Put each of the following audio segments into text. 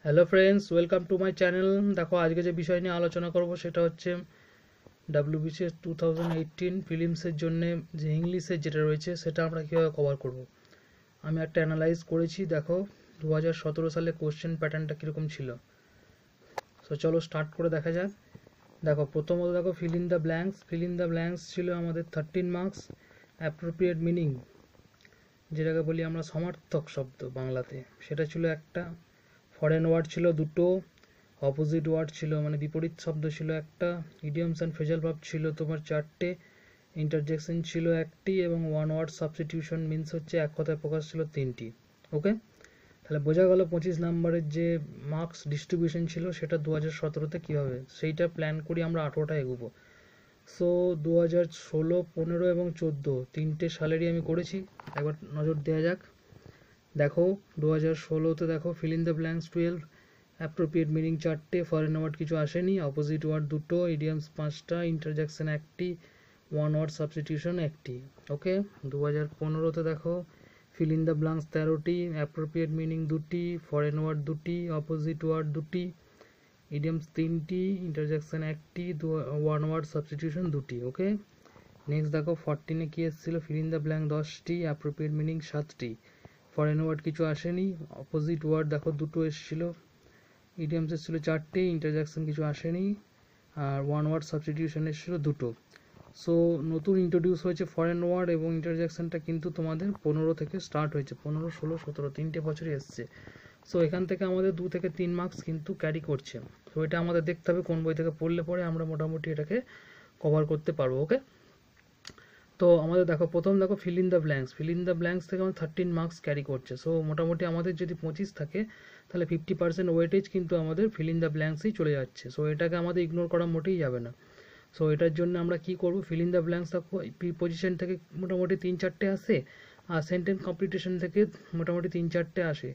Hello friends, welcome to my channel. দেখো আজকে যে বিষয় নিয়ে আলোচনা করব সেটা হচ্ছে ডাব্লিউবিসিএস 2018 ফিলিমসের জন্য যে ইংলিশের যেটা রয়েছে সেটা আমরা কীভাবে কভার করব। আমি একটা অ্যানালাইজ করেছি। দেখো 2017 সালে কোশ্চেন প্যাটার্নটা কীরকম ছিল। সো চলো স্টার্ট করে দেখা যাক। দেখো প্রথমত দেখো fill in the blanks. Feel in the blanks ছিল আমাদের 13 মার্কস। অ্যাপ্রোপ্রিয়েট মিনিং, যেটাকে বলি আমরা সমার্থক শব্দ বাংলাতে, সেটা ছিল একটা। ফরেন ওয়ার্ড ছিল দুটো। অপোজিট ওয়ার্ড ছিল মানে বিপরীত শব্দ ছিল একটা। ইডিয়মস অ্যান্ড ফ্রেজাল ভার্ব ছিল তোমার চারটে। ইন্টারজেকশন ছিল একটি এবং ওয়ান ওয়ার্ড সাবস্টিটিউশন মিন্স হচ্ছে এক কথায় প্রকাশ ছিল তিনটি। ওকে, তাহলে বোঝা গেল 25 নম্বরের যে মার্কস ডিস্ট্রিবিউশন ছিল সেটা 2017-তে কীভাবে, সেইটা প্ল্যান করি আমরা 18টা এগোবো। সো 2016, 15 এবং 14 তিনটে সালেরই আমি করেছি। একবার নজর দেওয়া যাক। দেখো 2016-তে দেখো fill in the blanks 12, appropriate meaning চারটে, ফরেন ওয়ার্ড কিছু আসেনি, অপোজিট ওয়ার্ড দুটো, ইডিয়ামস পাঁচটা, ইন্টারজেকশন একটি, ওয়ান ওয়ার্ড সাবস্টিটিউশন একটি। ওকে, 2015-তে দেখো ফিল ইন দ্য ব্ল্যাঙ্কস 13টি, অ্যাপ্রোপ্রিয়েট মিনিং দুটি, ফরেন ওয়ার্ড দুটি, অপোজিট ওয়ার্ড দুটি, ইডিয়ামস তিনটি, ইন্টারজেকশন একটি, ওয়ান ওয়ার্ড সাবস্টিটিউশন দুটি। ওকে, নেক্সট দেখো 14-এ কী এসেছিলো, ফিল ইন দ্য ব্ল্যাঙ্ক 10টি, অ্যাপ্রোপ্রিয়েট মিনিং 7টি, ফরেন ওয়ার্ড কিছু আসেনি, অপোজিট ওয়ার্ড দেখো দুটো এসেছিলো, ইডিয়ামস এসেছিলো চারটে, ইন্টারজেকশন কিছু আসেনি, আর ওয়ান ওয়ার্ড সাবস্টিটিউশন এসেছিলো দুটো। সো নতুন ইন্ট্রোডিউস হয়েছে ফরেন ওয়ার্ড এবং ইন্টারজেকশনটা কিন্তু তোমাদের 15 থেকে স্টার্ট হয়েছে। 15, 16, 17 তিনটে বছরই এসছে। সো এখান থেকে আমাদের 2 থেকে 3 মার্কস কিন্তু ক্যারি করছে। তো এটা আমাদের দেখতে হবে কোন বই থেকে পড়লে পরে আমরা মোটামুটি এটাকে কভার করতে পারবো। ওকে, তো আমাদের দেখো প্রথম দেখো fill in the blanks. Feel in the blanks থেকে আমাদের 13 মার্কস ক্যারি করছে। সো মোটামুটি আমাদের যদি 25 থাকে তাহলে 50% ওয়েটেজ কিন্তু আমাদের ফিল ইন দ্য ব্ল্যাঙ্কসেই চলে যাচ্ছে। সো এটাকে আমাদের ইগনোর করা মোটেই যাবে না। সো এটার জন্য আমরা কি করব, ফিল ইন দ্য ব্ল্যাঙ্কস দেখো প্রিপোজিশন থেকে মোটামুটি 3-4টে আসে, আর সেন্টেন্স কমপ্লিটেশন থেকে মোটামুটি 3-4টে আসে।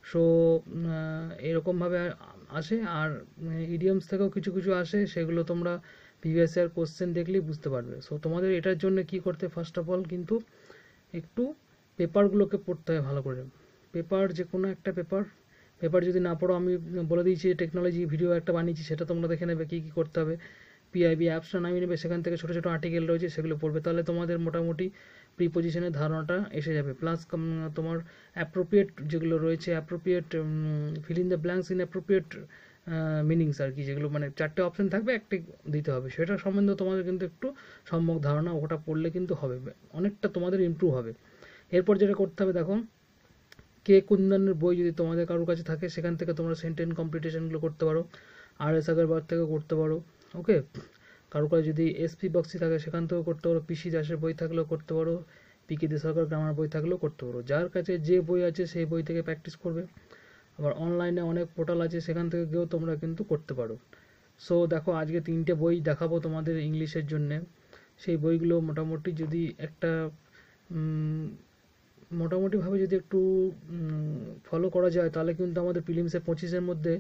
সো এরকমভাবে আসে। আর ইডিয়মস থেকেও কিছু কিছু আসে, সেগুলো তোমরা প্রিভিয়াস ইয়ার কোশ্চেন দেখলেই বুঝতে পারবে। সো তোমাদের এটার জন্য কি করতে, ফার্স্ট অফ অল কিন্তু একটু পেপারগুলোকে পড়তে হয় ভালো করে। পেপার, যে কোনো একটা পেপার যদি না পড়ো, আমি বলে দিয়েছি টেকনোলজি ভিডিও একটা বানিয়েছি, সেটা তোমরা দেখে নেবে কী কী করতে হবে। পিআইবি অ্যাপসটা নামিয়ে নেবে, সেখান থেকে ছোটো ছোটো আর্টিকেল রয়েছে সেগুলো পড়বে, তাহলে তোমাদের মোটামুটি প্রিপোজিশনের ধারণাটা এসে যাবে। প্লাস তোমার অ্যাপ্রোপ্রিয়েট যেগুলো রয়েছে, appropriate fill in the blanks in appropriate meanings আর কি, যেগুলো মানে চারটে অপশন থাকবে, একটি দিতে হবে, সেটা সম্বন্ধে তোমাদের কিন্তু একটু সম্যক ধারণা ওটা পড়লে কিন্তু হবে, অনেকটা তোমাদের ইমপ্রুভ হবে। এরপর যেটা করতে হবে দেখো, কে কুন্দনের বই যদি তোমাদের কারোর কাছে থাকে সেখান থেকে তোমরা সেন্টেন্স কম্পিটিশনগুলো করতে পারো। আর এস আগরবার থেকে করতে পারো। ওকে, কারোর কাছে যদি এসপি বক্সি থাকে সেখান থেকেও করতে পারো, পিসি দাসের বই থাকলেও করতে পারো, পিকে দে সরকার গ্রামার বই থাকলেও করতে পারো। যার কাছে যে বই আছে সেই বই থেকে প্র্যাকটিস করবে। আবার অনলাইনে অনেক পোর্টাল আছে, সেখান থেকে গিয়েও তোমরা কিন্তু করতে পারো। সো দেখো আজকে 3টে বই দেখাবো তোমাদের ইংলিশের জন্যে। সেই বইগুলো মোটামুটি যদি একটা মোটামুটিভাবে যদি একটু ফলো করা যায় তাহলে কিন্তু আমাদের প্রিলিমসে 25-এর মধ্যে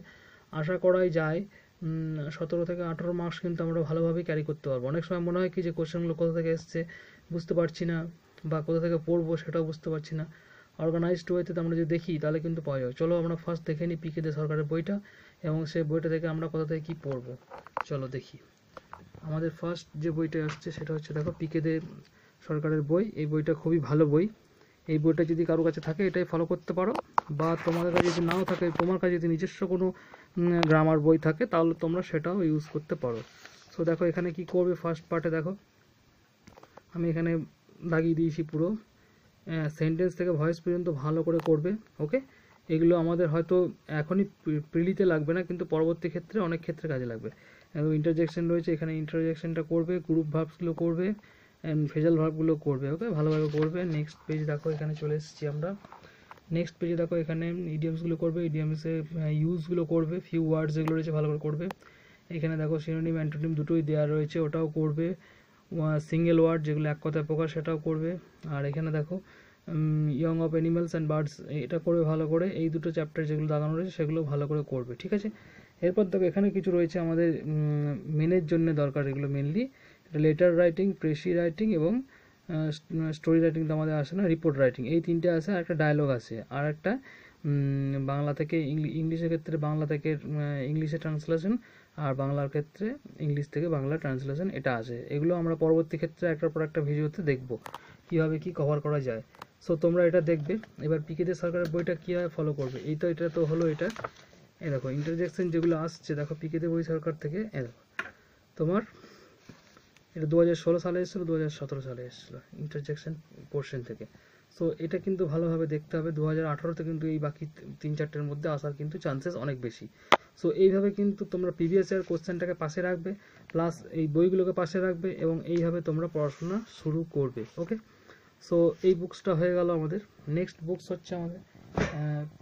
আশা করাই যায় 17 থেকে 18 মার্কস কিন্তু আমরা ভালোভাবে ক্যারি করতে পারবো। অনেক সময় মনে হয় কি যে কোশ্চেনগুলো কোথা থেকে এসছে বুঝতে পারছি না, বা কোথা থেকে পড়বো সেটাও বুঝতে পারছি না। অর্গানাইজড ওয়েতে আমরা যদি দেখি তাহলে কিন্তু পাওয়া যায়। চলো আমরা ফার্স্ট দেখে নিই পিকে দে সরকারের বইটা, এবং সেই বইটা থেকে আমরা কোথা থেকে কী পড়বো চলো দেখি। আমাদের ফার্স্ট যে বইটা আসছে সেটা হচ্ছে দেখো পিকে দে সরকারের বই। এই বইটা খুবই ভালো বই। এই বইটা যদি কারোর কাছে থাকে এটাই ফলো করতে পারো, বা তোমাদের কাছে যদি নাও থাকে, তোমার কাছে যদি নিজস্ব কোনো গ্রামার বই থাকে তাহলে তোমরা সেটাও ইউজ করতে পারো। সো দেখো এখানে কি করবে, ফার্স্ট পার্টে দেখো আমি এখানে দাগিয়ে দিয়েছি পুরো সেন্টেন্স থেকে ভয়েস পর্যন্ত ভালো করে করবে। ওকে, এগুলো আমাদের হয়তো এখনই প্রিলিতে লাগবে না, কিন্তু পরবর্তী ক্ষেত্রে অনেক ক্ষেত্রে কাজে লাগবে। ইন্টারজেকশন রয়েছে, এখানে ইন্টারজেকশনটা করবে, গ্রুপ ভার্বসগুলো করবে, ফ্রেজাল ভার্বগুলো করবে। ওকে, ভালোভাবে করবে। নেক্সট পেজ দেখো, এখানে চলে এসেছি আমরা। নেক্সট পেজে দেখো এখানে ইডিয়ামসগুলো করবে, ইডিয়ামসে ইউজগুলো করবে, ফিউ ওয়ার্ডস যেগুলো রয়েছে ভালো করে করবে। এখানে দেখো সিনোনিম অ্যান্টোনিম দুটোই দেওয়া রয়েছে, ওটাও করবে। সিঙ্গেল ওয়ার্ড যেগুলো এক কথায় প্রকাশ সেটাও করবে। আর এখানে দেখো young of animals and birds, এটা করবে ভালো করে। এই দুটো চ্যাপ্টার যেগুলো দাগানো রয়েছে সেগুলো ভালো করে করবে, ঠিক আছে। এরপর দেখো এখানে কিছু রয়েছে আমাদের মেনের জন্য দরকার, এগুলো mainly letter writing, precis writing এবং স্টোরি রাইটিং তো আমাদের আসে না, রিপোর্ট রাইটিং, এই তিনটে আসে। আর একটা ডায়লগ আসে, আর একটা বাংলা থেকে ইংলিশের ক্ষেত্রে বাংলা থেকে ইংলিশে ট্রান্সলেশন, আর বাংলার ক্ষেত্রে ইংলিশ থেকে বাংলা ট্রান্সলেশন, এটা আছে। এগুলো আমরা পরবর্তী ক্ষেত্রে একটার পর একটা ভিডিওতে দেখব কীভাবে কী কভার করা যায়। সো তোমরা এটা দেখবে। এবার পিকে দে সরকারের বইটা কীভাবে ফলো করবে, এটা তো হলো এটা। এ দেখো ইন্টারজেকশন যেগুলো আসছে, দেখো পিকে দে বই সরকার থেকে, এ দেখো তোমার এটা 2016 সালে এসেছিলো, 2017 সালে এসেছিলো ইন্টারজেকশন পোর্শন থেকে। সো এটা কিন্তু ভালোভাবে দেখতে হবে। 2018তে কিন্তু এই বাকি 3-4টের মধ্যে আসার কিন্তু চান্সেস অনেক বেশি। সো এইভাবে কিন্তু তোমরা প্রিভিয়াস ইয়ার কোশ্চেনটাকে পাশে রাখবে, প্লাস এই বইগুলোকে পাশে রাখবে, এবং এইভাবে তোমরা পড়াশোনা শুরু করবে। ওকে, সো এই বুকসটা হয়ে গেল আমাদের। নেক্সট বুকস হচ্ছে আমাদের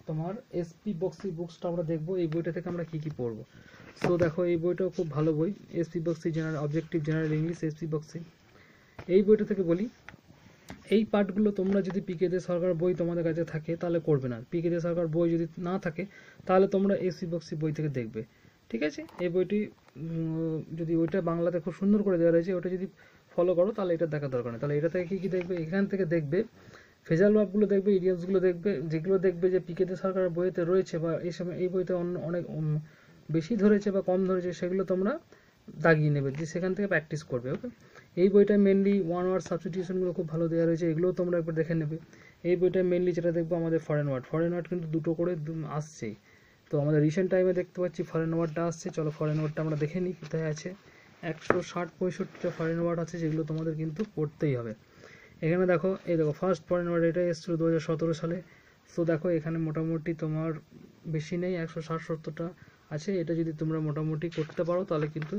তোমার এসপি বক্সি বুকসটা আমরা দেখবো। এই বইটা থেকে আমরা কি কি পড়বো। সো দেখো এই বইটাও খুব ভালো বই, SP Bakshi general objective general English SP Bakshi. এই বইটা থেকে বলি, এই পার্টগুলো তোমরা যদি পিকে দে সরকার বই তোমাদের কাছে থাকে তাহলে করবে না। পিকে দে সরকার বই যদি না থাকে তাহলে তোমরা এসপি বক্সি বই থেকে দেখবে। ঠিক আছে, এই বইটি যদি ওইটা বাংলাতে খুব সুন্দর করে দেওয়া রয়েছে, ওটা যদি ফলো করো তাহলে এটা দেখা দরকার নেই। তাহলে এটা থেকে কী কী দেখবে, এখান থেকে দেখবে ফেজাল ভার্বগুলো দেখবে, ইডিয়মসগুলো দেখবে, যেগুলো দেখবে যে পিকে দে সরকারের বইতে রয়েছে বা এই সময় এই বইতে অনেক বেশি ধরেছে বা কম ধরেছে, সেগুলো তোমরা দাগিয়ে নেবে, যে সেখান থেকে প্র্যাকটিস করবে। ওকে, এই বইটা মেনলি ওয়ান ওয়ার্ড সাবস্টিটিউশনগুলো খুব ভালো দেওয়া রয়েছে, এগুলোও তোমরা একবার দেখে নেবে। এই বইটা মেনলি যেটা দেখবো আমাদের ফরেন ওয়ার্ড কিন্তু দুটো করে আসছেই। তো আমাদের রিসেন্ট টাইমে দেখতে পাচ্ছি ফরেন ওয়ার্ডটা আসছে। চলো ফরেন ওয়ার্ডটা আমরা দেখে নিই কোথায় আছে। 160-65টা ফরেন ওয়ার্ড আছে, যেগুলো তোমাদের কিন্তু পড়তেই হবে। এখানে দেখো, এই দেখো ফার্স্ট ফরেন ওয়ার্ড এটা এসেছিলো 2017 সালে। সো দেখো এখানে মোটামুটি তোমার বেশি নেই, 160-70টা আছে। এটা যদি তোমরা মোটামুটি করতে পারো তাহলে কিন্তু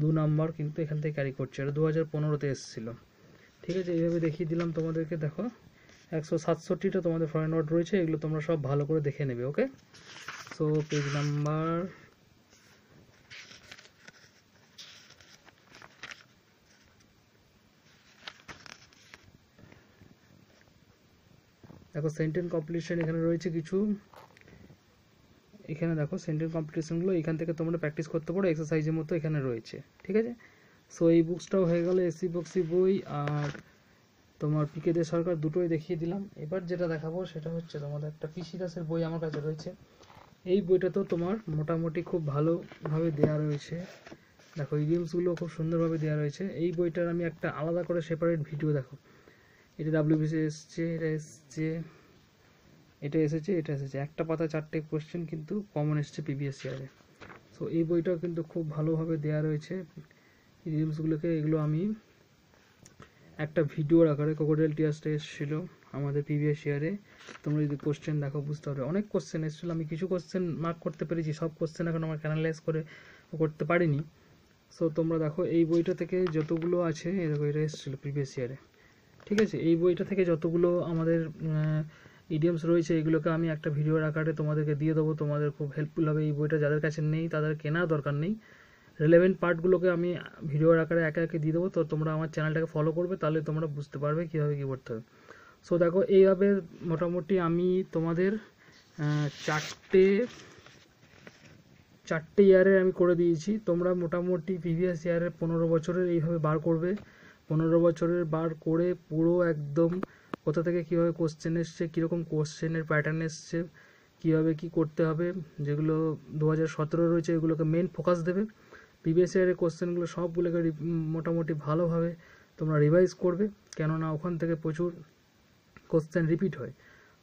2 নাম্বার কিন্তু এখান থেকে ক্যারি করছে। এটা 2015তে এসেছিলো। ঠিক আছে, এইভাবে দেখিয়ে দিলাম তোমাদেরকে। দেখো 167টা তোমাদের ফরেন ওয়ার্ড রয়েছে, এগুলো তোমরা সব ভালো করে দেখে নেবে। ওকে, সো পেজ নাম্বার দেখো সেন্টেন্স কমপ্লিশন এখানে রয়েছে কিছু। এখানে দেখো সেন্টেন্স কম্পিটিশনগুলো এখান থেকে তোমরা প্র্যাকটিস করতে পারো, এক্সারসাইজের মতো এখানে রয়েছে। ঠিক আছে, সো এই বুকসটাও হয়ে গেল, এসি বক্সি বই আর তোমার পিকে দে সরকার, দুটোই দেখিয়ে দিলাম। এবার যেটা দেখাবো সেটা হচ্ছে তোমাদের একটা পিসি দাসের বই আমার কাছে রয়েছে। এই বইটা তো তোমার মোটামুটি খুব ভালোভাবে দেওয়া রয়েছে। দেখো ইডিয়মসগুলো খুব সুন্দরভাবে দেওয়া রয়েছে। এই বইটার আমি একটা আলাদা করে সেপারেট ভিডিও, দেখো এটা ডাব্লিউবিসি এসছে, এটা এসেছে একটা পাতা 4টে কোশ্চেন কিন্তু কমন এসছে প্রিভিয়াস ইয়ারে। সো এই বইটাও কিন্তু খুব ভালোভাবে দেওয়া রয়েছে ইডিয়মসগুলোকে। এগুলো আমি একটা ভিডিওর আকারে, ক্রোকোডাইল টিয়ার্সটা এসেছিলো আমাদের প্রিভিয়াস ইয়ারে। তোমরা যদি কোশ্চেন দেখো বুঝতে পারবে, অনেক কোশ্চেন এসেছিলো। আমি কিছু কোশ্চেন মার্ক করতে পেরেছি, সব কোশ্চেন এখন আমার অ্যানালাইজ করে করতে পারিনি। সো তোমরা দেখো এই বইটা থেকে যতগুলো আছে, এই দেখো এটা এসেছিলো প্রিভিয়াস ইয়ারে। ঠিক আছে, এই বইটা থেকে যতগুলো আমাদের ইডিয়মস রয়েছে, এগুলোকে আমি একটা ভিডিওর আকারে তোমাদেরকে দিয়ে দেবো। তোমাদের খুব হেল্পফুল হবে। এই বইটা যাদের কাছে নেই তাদের কেনার দরকার নেই, রিলেভেন্ট পার্টগুলোকে আমি ভিডিওর আকারে একে একে দিয়ে দেবো। তো তোমরা আমার চ্যানেলটাকে ফলো করবে, তাহলে তোমরা বুঝতে পারবে কীভাবে কী করতে হবে। সো দেখো এইভাবে মোটামুটি আমি তোমাদের চারটে ইয়ারের আমি করে দিয়েছি। তোমরা মোটামুটি প্রিভিয়াস ইয়ারের 15 বছরের এইভাবে বার করবে। 15 বছরের বার করে পুরো একদম কোথা থেকে কীভাবে কোশ্চেন এসছে, কীরকম কোশ্চেনের প্যাটার্ন এসছে, কীভাবে কী করতে হবে, যেগুলো 2017 রয়েছে এগুলোকে মেন ফোকাস দেবে। প্রিভিয়াস ইয়ারের কোশ্চেনগুলো সবগুলোকে মোটামুটি ভালোভাবে তোমরা রিভাইজ করবে, কেননা ওখান থেকে প্রচুর কোশ্চেন রিপিট হয়।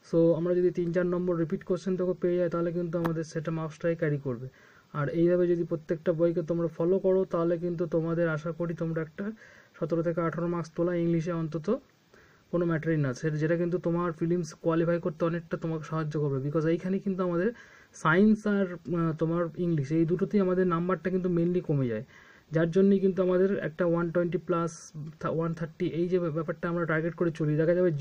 সো আমরা যদি 3-4 নম্বর রিপিট কোশ্চেন থেকে পেয়ে যাই তাহলে কিন্তু আমাদের সেটা মার্কসটাই ক্যারি করবে। আর এইভাবে যদি প্রত্যেকটা বইকে তোমরা ফলো করো তাহলে কিন্তু তোমাদের আশা করি তোমরা একটা 17 থেকে 18 মার্কস তোলা ইংলিশে অন্তত কোনো ম্যাটারই না, যেটা কিন্তু তোমার ফিলিমস কোয়ালিফাই করতে অনেকটা তোমাকে সাহায্য করবে। বিকজ এইখানে কিন্তু আমাদের সায়েন্স আর তোমার ইংলিশ এই দুটোতেই আমাদের নাম্বারটা কিন্তু মেনলি কমে যায়, যার জন্যই কিন্তু আমাদের একটা 120 প্লাস 130 এই যে ব্যাপারটা আমরা টার্গেট করে চলি। দেখা যাবে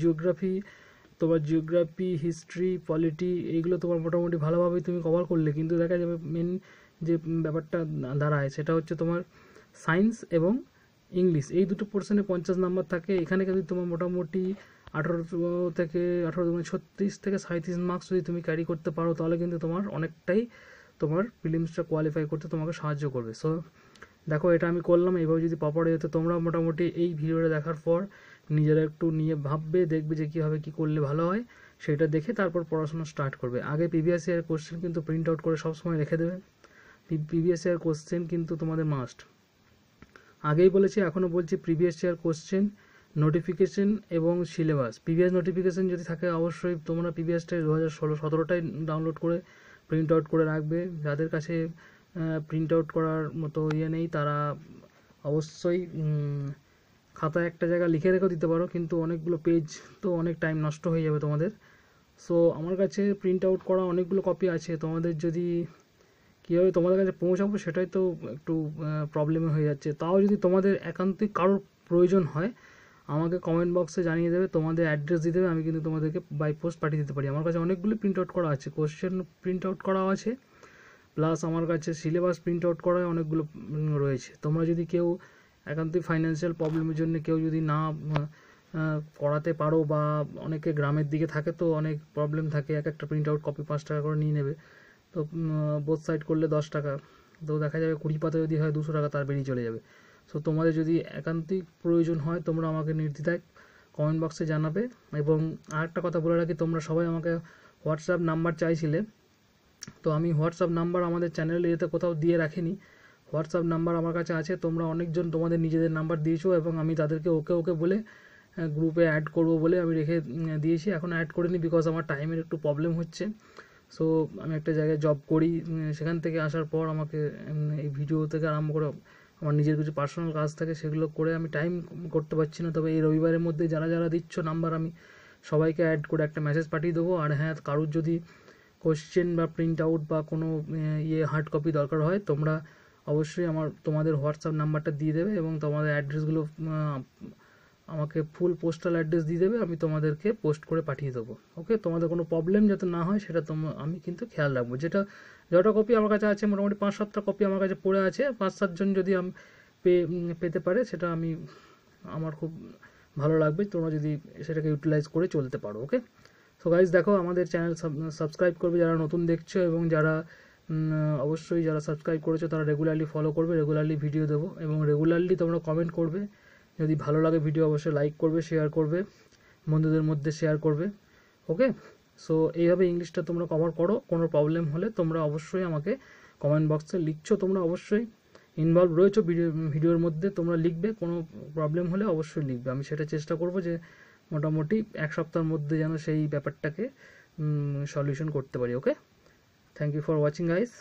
জিওগ্রাফি, হিস্ট্রি, পলিটি এইগুলো তোমার মোটামুটি ভালোভাবেই তুমি কভার করলে, কিন্তু দেখা যাবে মেন যে ব্যাপারটা দাঁড়ায় সেটা হচ্ছে তোমার সায়েন্স এবং ইংলিশ, এই দুটো পোর্শনে 50 নাম্বার থাকে। এখানে কিন্তু তোমার মোটামুটি 18 থেকে 36 থেকে 37 মার্কস যদি তুমি ক্যারি করতে পারো তাহলে কিন্তু তোমার অনেকটাই তোমার প্রিলিমসটা কোয়ালিফাই করতে তোমাকে সাহায্য করবে। সো দেখো এটা আমি করলাম, এইভাবে যদি প্রপার হতো তোমরা মোটামুটি এই ভিডিওটা দেখার পর নিজেরা একটু নিয়ে ভাববে, দেখবে যে কীভাবে কী করলে ভালো হয়। সেটা দেখে তারপর পড়াশোনা স্টার্ট করবে। আগে প্রিভিয়াস ইয়ার কোশ্চেন কিন্তু প্রিন্ট আউট করে সবসময় রেখে দেবে। প্রিভিয়াস ইয়ার কোশ্চেন কিন্তু তোমাদের মাস্ট। আগেই বলেছি, এখনও বলছি, প্রিভিয়াস ইয়ার কোশ্চেন, নোটিফিকেশন এবং সিলেবাস। প্রিভিয়াস নোটিফিকেশন যদি থাকে অবশ্যই তোমরা প্রিভিয়াসটাই 2016-17টাই ডাউনলোড করে প্রিন্ট আউট করে রাখবে। যাদের কাছে প্রিন্ট আউট করার মতো নেই তারা অবশ্যই খাতায় একটা জায়গা লিখে রেখেও দিতে পারো, কিন্তু অনেকগুলো পেজ তো অনেক টাইম নষ্ট হয়ে যাবে তোমাদের। সো আমার কাছে প্রিন্ট আউট করা অনেকগুলো কপি আছে, তোমাদের যদি কীভাবে তোমাদের কাছে পৌঁছাবো সেটাই তো একটু প্রবলেমে হয়ে যাচ্ছে। তাও যদি তোমাদের একান্তই কারোর প্রয়োজন হয় আমাকে কমেন্ট বক্সে জানিয়ে দেবে, তোমাদের অ্যাড্রেস দিয়ে দেবে, আমি কিন্তু তোমাদেরকে বাই পোস্ট পাঠিয়ে দিতে পারি। আমার কাছে অনেকগুলো প্রিন্ট আউট করা আছে, কোশ্চেন প্রিন্ট আউট করা আছে, প্লাস আমার কাছে সিলেবাস প্রিন্ট আউট করা অনেকগুলো রয়েছে। তোমরা যদি কেউ একান্তই ফাইন্যান্সিয়াল প্রবলেমের জন্য কেউ যদি না করাতে পারো, বা অনেকে গ্রামের দিকে থাকে তো অনেক প্রবলেম থাকে, এক একটা প্রিন্ট আউট কপি 5 টাকা করে নিয়ে নেবে, তো বোথ সাইড করলে 10 টাকা, তো দেখা যাবে 20 পাতা যদি হয় 200 টাকা তার বেরিয়ে চলে যাবে। সো তোমাদের যদি একান্তই প্রয়োজন হয় তোমরা আমাকে নির্দ্বিধায় কমেন্ট বক্সে জানাবে। এবং আরেকটা কথা বলে রাখি, তোমরা সবাই আমাকে হোয়াটসঅ্যাপ নাম্বার চাইছিলে, তো আমি হোয়াটসঅ্যাপ নাম্বার আমাদের চ্যানেলে এতে কোথাও দিয়ে রাখিনি। হোয়াটসঅ্যাপ নাম্বার আমার কাছে আছে, তোমরা অনেকজন তোমাদের নিজেদের নাম্বার দিয়েছো এবং আমি তাদেরকে ওকে ওকে বলে গ্রুপে অ্যাড করবো বলে আমি রেখে দিয়েছি। এখন অ্যাড করিনি বিকজ আমার টাইমের একটু প্রবলেম হচ্ছে। সো আমি একটা জায়গায় জব করি, সেখান থেকে আসার পর আমাকে এই ভিডিও থেকে আরম্ভ করে আমার নিজের কিছু পার্সোনাল কাজ থাকে, সেগুলো করে আমি টাইম করতে পারছি না। তবে এই রবিবারের মধ্যে যারা যারা দিচ্ছ নাম্বার আমি সবাইকে অ্যাড করে একটা মেসেজ পাঠিয়ে দেবো। আর হ্যাঁ, কারুর যদি কোশ্চেন বা প্রিন্ট আউট বা কোনো হার্ড কপি দরকার হয় তোমরা অবশ্যই তোমাদের হোয়াটসঅ্যাপ নাম্বারটা দিয়ে দেবে এবং তোমাদের অ্যাড্রেসগুলো আমাকে ফুল পোস্টাল অ্যাড্রেস দিয়ে দেবে, আমি তোমাদেরকে পোস্ট করে পাঠিয়ে দেবো। ওকে, তোমাদের কোনো প্রবলেম যাতে না হয় সেটা আমি কিন্তু খেয়াল রাখবো। যটা কপি আমার কাছে আছে, মোটামুটি 5-7টা কপি আমার কাছে পড়ে আছে, 5-7 জন যদি আমি পেতে পারে সেটা আমার খুব ভালো লাগবে, তোমরা যদি সেটাকে ইউটিলাইজ করে চলতে পারো। ওকে, সো গাইজ দেখো, আমাদের চ্যানেল সাবস্ক্রাইব করবে যারা নতুন দেখছো, এবং যারা অবশ্যই যারা সাবস্ক্রাইব করেছো তারা রেগুলারলি ফলো করবে, রেগুলারলি ভিডিও দেবো, এবং রেগুলারলি তোমরা কমেন্ট করবে। যদি ভালো লাগে ভিডিও অবশ্যই লাইক করবে, শেয়ার করবে, বন্ধুদের মধ্যে শেয়ার করবে। ওকে, সো এইভাবে ইংলিশটা তোমরা কভার করো। কোনো প্রবলেম হলে তোমরা অবশ্যই আমাকে কমেন্ট বক্সে লিখছো, তোমরা অবশ্যই ইনভলভ রয়েছো ভিডিওর মধ্যে, তোমরা লিখবে, কোনো প্রবলেম হলে অবশ্যই লিখবে। আমি সেটা চেষ্টা করব যে মোটামুটি 1 সপ্তাহের মধ্যে যেন সেই ব্যাপারটাকে সলিউশন করতে পারি। Okay, thank you for watching guys.